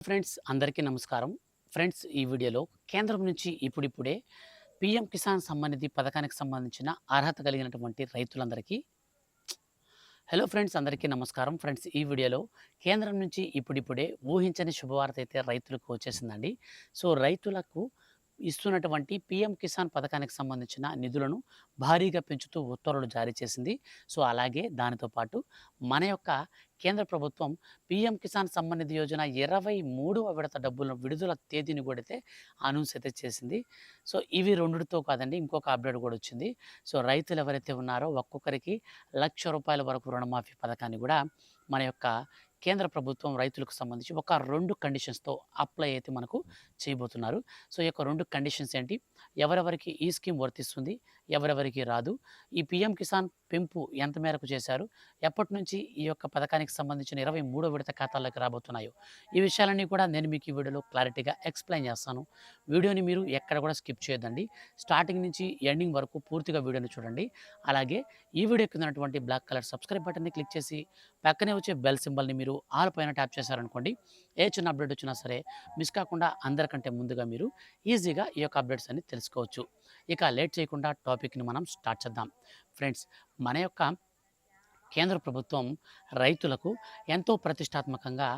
Friends అందరికీ నమస్కారం. Friends ఈ వీడియోలో కేంద్రం నుంచి ఇప్పుడిప్పుడే పీఎం కిసాన్ సమ్మాన్ నిధి పథకానికి సంబంధించిన అర్హత కలిగినటువంటి రైతులందరికీ హలో ఫ్రెండ్స్ అందరికీ నమస్కారం. ఫ్రెండ్స్ ఈ వీడియోలో కేంద్రం నుంచి ఇప్పుడిప్పుడే ఊహించని శుభవార్త అయితే రైతులకు వచ్చేసిందండి. సో రైతులకు ఇస్తున్నటువంటి పీఎం కిసాన్ పథకానికి సంబంధించిన నిధులను భారీగా పెంచుతూ ఉత్తర్వులు జారీ చేసింది. సో అలాగే దానితో పాటు మన యొక్క కేంద్ర ప్రభుత్వం పీఎం కిసాన్ సమ్మాన్ నిధి యోజన 23వ విడత డబ్బుల విడుదల తేదీని కూడా అయితే అనౌన్స్ అయితే చేసింది. సో ఇవి రెండిటితో కాదండి, ఇంకొక అప్డేట్ కూడా వచ్చింది. సో రైతులు ఎవరైతే ఉన్నారో ఒక్కొక్కరికి ₹1,00,000 వరకు రుణమాఫీ పథకాన్ని కూడా మన యొక్క కేంద్ర ప్రభుత్వం రైతులకు సంబంధించి ఒక 2 కండిషన్స్‌తో అప్లై అయితే మనకు చేయబోతున్నారు. సో ఈ యొక్క 2 కండిషన్స్ ఏంటి? ఎవరెవరికి ఈ స్కీమ్ వర్తిస్తుంది? ఎవరెవరికి రాదు? ఈ పీఎం కిసాన్ పెంపు ఎంత మేరకు చేశారు? ఎప్పటినుంచి ఈ యొక్క పథకానికి సంబంధించిన 23వ విడత ఖాతాల్లోకి రాబోతున్నాయో, ఈ విషయాలన్నీ కూడా నేను మీకు ఈ వీడియోలో క్లారిటీగా ఎక్స్‌ప్లెయిన్ చేస్తాను. వీడియోని మీరు ఎక్కడ కూడా స్కిప్ చేయొద్దండి. స్టార్టింగ్ నుంచి ఎండింగ్ వరకు పూర్తిగా వీడియోని చూడండి. అలాగే ఈ వీడియో కింద ఉన్నటువంటి బ్లాక్ కలర్ సబ్స్క్రైబ్ బటన్‌ని క్లిక్ చేసి పక్కనే వచ్చే బెల్ సింబల్‌ని మీరు ఆల్ పైన ట్యాప్ చేశారనుకోండి, ఏ చిన్న అప్డేట్ వచ్చినా సరే మిస్ కాకుండా అందరికంటే ముందుగా మీరు ఈజీగా ఈ యొక్క అప్డేట్స్ అన్ని తెలుసుకోవచ్చు. ఇక లేట్ చేయకుండా టాపిక్‌ని మనం స్టార్ట్ చేద్దాం. ఫ్రెండ్స్ మన యొక్క కేంద్ర ప్రభుత్వం రైతులకు ఎంతో ప్రతిష్టాత్మకంగా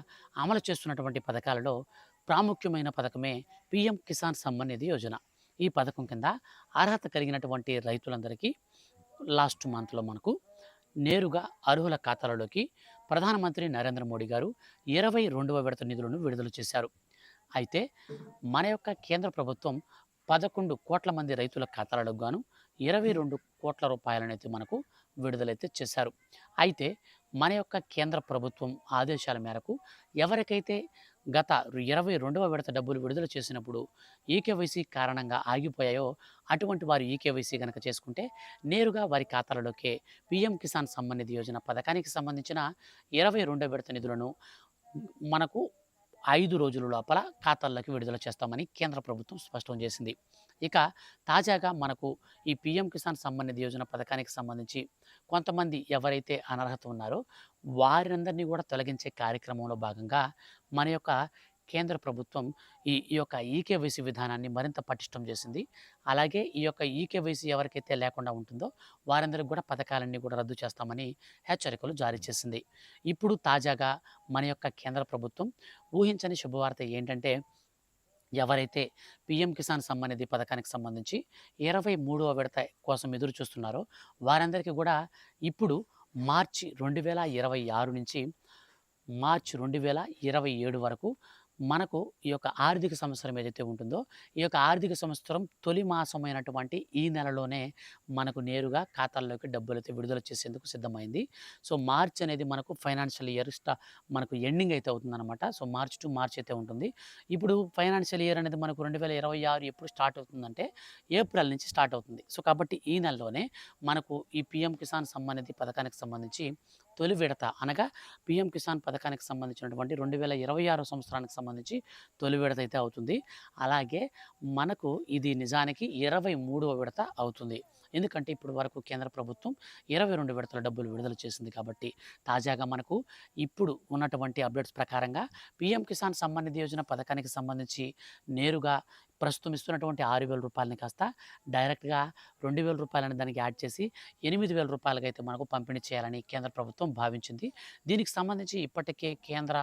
అమలు చేస్తున్నటువంటి పథకాలలో ప్రాముఖ్యమైన పథకమే పీఎం కిసాన్ సమ్మాన్ నిధి యోజన. ఈ పథకం కింద అర్హత కలిగినటువంటి రైతులందరికీ లాస్ట్ మంత్లో మనకు నేరుగా అర్హుల ఖాతాలలోకి ప్రధానమంత్రి నరేంద్ర మోడీ గారు 22వ విడత నిధులను విడుదల చేశారు. అయితే మన యొక్క కేంద్ర ప్రభుత్వం 11 కోట్ల మంది రైతుల ఖాతాలకు గాను 22 కోట్ల రూపాయలనైతే మనకు విడుదలైతే చేశారు. అయితే మన యొక్క కేంద్ర ప్రభుత్వం ఆదేశాల మేరకు ఎవరికైతే గత 22వ విడత డబ్బులు విడుదల చేసినప్పుడు ఈకేవైసీ కారణంగా ఆగిపోయాయో, అటువంటి వారు ఈకేవైసీ గనక చేసుకుంటే నేరుగా వారి ఖాతాలలోకే పీఎం కిసాన్ సమ్మాన్ నిధి యోజన పథకానికి సంబంధించిన 22వ విడత నిధులను మనకు 5 రోజుల లోపల ఖాతాల్లోకి విడుదల చేస్తామని కేంద్ర ప్రభుత్వం స్పష్టం చేసింది. ఇక తాజాగా మనకు ఈ పీఎం కిసాన్ సమ్మాన్ నిధి యోజన పథకానికి సంబంధించి కొంతమంది ఎవరైతే అనర్హత ఉన్నారో వారందరినీ కూడా తొలగించే కార్యక్రమంలో భాగంగా మన యొక్క కేంద్ర ప్రభుత్వం ఈ యొక్క ఈకేవైసీ విధానాన్ని మరింత పటిష్టం చేసింది. అలాగే ఈ యొక్క ఈకేవైసీ ఎవరికైతే లేకుండా ఉంటుందో వారందరికి కూడా పథకాలన్నీ కూడా రద్దు చేస్తామని హెచ్చరికలు జారీ చేసింది. ఇప్పుడు తాజాగా మన యొక్క కేంద్ర ప్రభుత్వం ఊహించని శుభవార్త ఏంటంటే, ఎవరైతే పీఎం కిసాన్ సమ్మాన్ నిధి పథకానికి సంబంధించి 23వ విడత కోసం ఎదురు చూస్తున్నారో వారందరికీ కూడా ఇప్పుడు మార్చి 2026 నుంచి మార్చి 2027 వరకు మనకు ఈ యొక్క ఆర్థిక సంవత్సరం ఏదైతే ఉంటుందో, ఈ యొక్క ఆర్థిక సంవత్సరం తొలి మాసమైనటువంటి ఈ నెలలోనే మనకు నేరుగా ఖాతాల్లోకి డబ్బులైతే విడుదల చేసేందుకు సిద్ధమైంది. సో మార్చ్ అనేది మనకు ఫైనాన్షియల్ ఇయర్ మనకు ఎండింగ్ అయితే అవుతుందన్నమాట. సో మార్చ్ టు మార్చ్ అయితే ఉంటుంది. ఇప్పుడు ఫైనాన్షియల్ ఇయర్ అనేది మనకు 2026 ఎప్పుడు స్టార్ట్ అవుతుందంటే ఏప్రిల్ నుంచి స్టార్ట్ అవుతుంది. సో కాబట్టి ఈ నెలలోనే మనకు ఈ పీఎం కిసాన్ సమ్మాన్ నిధి పథకానికి సంబంధించి తొలి విడత అనగా పీఎం కిసాన్ పథకానికి సంబంధించినటువంటి 2026 సంవత్సరానికి సంబంధించి తొలి విడత అయితే అవుతుంది. అలాగే మనకు ఇది నిజానికి 23వ విడత అవుతుంది. ఎందుకంటే ఇప్పటి వరకు కేంద్ర ప్రభుత్వం 22 విడతల డబ్బులు విడుదల చేసింది కాబట్టి. తాజాగా మనకు ఇప్పుడు ఉన్నటువంటి అప్డేట్స్ ప్రకారంగా పీఎం కిసాన్ సమ్మాన్ నిధి యోజన పథకానికి సంబంధించి నేరుగా ప్రస్తుతం ఇస్తున్నటువంటి ₹6,000 కాస్త డైరెక్ట్‌గా ₹2,000 దానికి యాడ్ చేసి ₹8,000 అయితే మనకు పంపిణీ చేయాలని కేంద్ర ప్రభుత్వం భావించింది. దీనికి సంబంధించి ఇప్పటికే కేంద్ర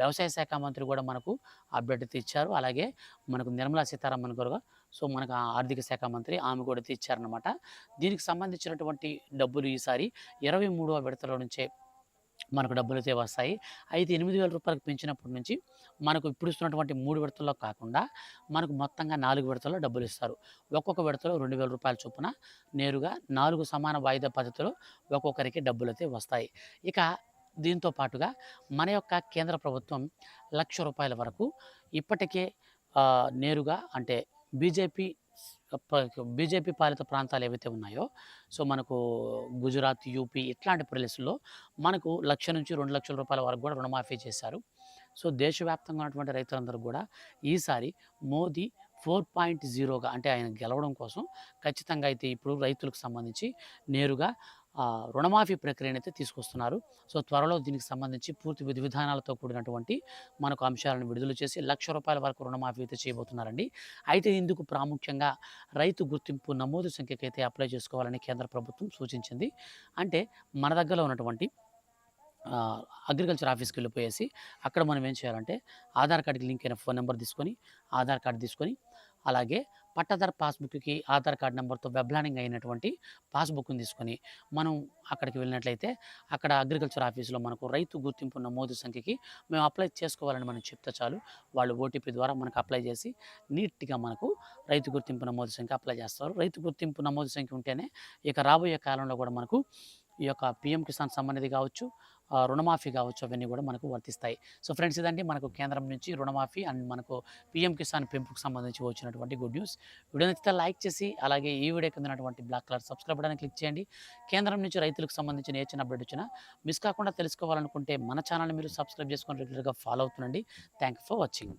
వ్యవసాయ శాఖ మంత్రి కూడా మనకు అప్డేట్ అయితే ఇచ్చారు. అలాగే మనకు నిర్మలా సీతారామన్ గారు, సో మనకు ఆర్థిక శాఖ మంత్రి ఆమె కూడా అయితే ఇచ్చారన్నమాట. దీనికి సంబంధించినటువంటి డబ్బులు ఈసారి 23వ విడతలో నుంచే మనకు డబ్బులైతే వస్తాయి. అయితే ₹8,000 పెంచినప్పటి నుంచి మనకు ఇప్పుడు ఇస్తున్నటువంటి 3 విడతల్లో కాకుండా మనకు మొత్తంగా 4 విడతల్లో డబ్బులిస్తారు. ఒక్కొక్క విడతలో ₹2,000 చొప్పున నేరుగా 4 సమాన వాయిదా పద్ధతిలో ఒక్కొక్కరికి డబ్బులైతే వస్తాయి. ఇక దీంతో పాటుగా మన యొక్క కేంద్ర ప్రభుత్వం ₹1,00,000 వరకు ఇప్పటికే నేరుగా అంటే బీజేపీ బీజేపీ పాలిత ప్రాంతాలు ఏవైతే ఉన్నాయో, సో మనకు గుజరాత్, యూపీ ఇట్లాంటి ప్రదేశాల్లో మనకు ₹1,00,000 నుంచి ₹2,00,000 వరకు కూడా రుణమాఫీ చేశారు. సో దేశవ్యాప్తంగా ఉన్నటువంటి రైతులందరూ కూడా ఈసారి మోదీ 4.0గా అంటే ఆయన గెలవడం కోసం ఖచ్చితంగా అయితే ఇప్పుడు రైతులకు సంబంధించి నేరుగా రుణమాఫీ ప్రక్రియనైతే తీసుకొస్తున్నారు. సో, త్వరలో దీనికి సంబంధించి పూర్తి విధి విధానాలతో కూడినటువంటి మనకు అంశాలను విడుదల చేసి రూ. 1,00,000 వరకు రుణమాఫీ అయితే చేయబోతున్నారండి. అయితే ఇందుకు ప్రాముఖ్యంగా రైతు గుర్తింపు నమోదు సంఖ్యకైతే అప్లై చేసుకోవాలని కేంద్ర ప్రభుత్వం సూచించింది. అంటే మన దగ్గరలో ఉన్నటువంటి అగ్రికల్చర్ ఆఫీస్‌కెళ్ళిపోయేసి అక్కడ మనం ఏం చేయాలంటే ఆధార్ కార్డ్‌కి లింక్ అయిన ఫోన్ నంబర్ తీసుకొని, ఆధార్ కార్డ్ తీసుకొని, అలాగే పట్టాదారు పాస్‌బుక్‌కి ఆధార్ కార్డ్ నంబర్‌తో వెబ్‌లానింగ్ అయినటువంటి పాస్‌బుక్‌ని తీసుకొని, మనం అక్కడికి వెళ్ళినట్లయితే అక్కడ అగ్రికల్చర్ ఆఫీస్‌లో మనకు రైతు గుర్తింపు నమోదు సంఖ్యకి మేము అప్లై చేసుకోవాలని మనం చెప్తే చాలు. వాళ్ళు ఓటీపీ ద్వారా మనకు అప్లై చేసి నీట్‌గా మనకు రైతు గుర్తింపు నమోదు సంఖ్య అప్లై చేస్తారు. రైతు గుర్తింపు నమోదు సంఖ్య ఉంటేనే ఇక రాబోయే కాలంలో కూడా మనకు ఈ యొక్క పీఎం కిసాన్ సమ్మాన్ నిధి కావచ్చు, రుణమాఫీ కావచ్చు, అవన్నీ కూడా మనకు వర్తిస్తాయి. సో ఫ్రెండ్స్, ఇదండి మనకు కేంద్రం నుంచి రుణమాఫీ అండ్ మనకు పీఎం కిసాన్ పెంపుకు సంబంధించి వచ్చినటువంటి గుడ్ న్యూస్. వీడియో నచ్చితే లైక్ చేసి, అలాగే ఈ వీడియో కింద ఉన్నటువంటి black colour subscribe button click చేయండి. కేంద్రం నుంచి రైతులకు సంబంధించిన ఏ చిన్న అప్డేట్ వచ్చినా మిస్ కాకుండా తెలుసుకోవాలనుకుంటే మన ఛానల్ని మీరు సబ్స్క్రైబ్ చేసుకొని రెగ్యులర్గా ఫాలో అవుతుండండి. Thank you for watching.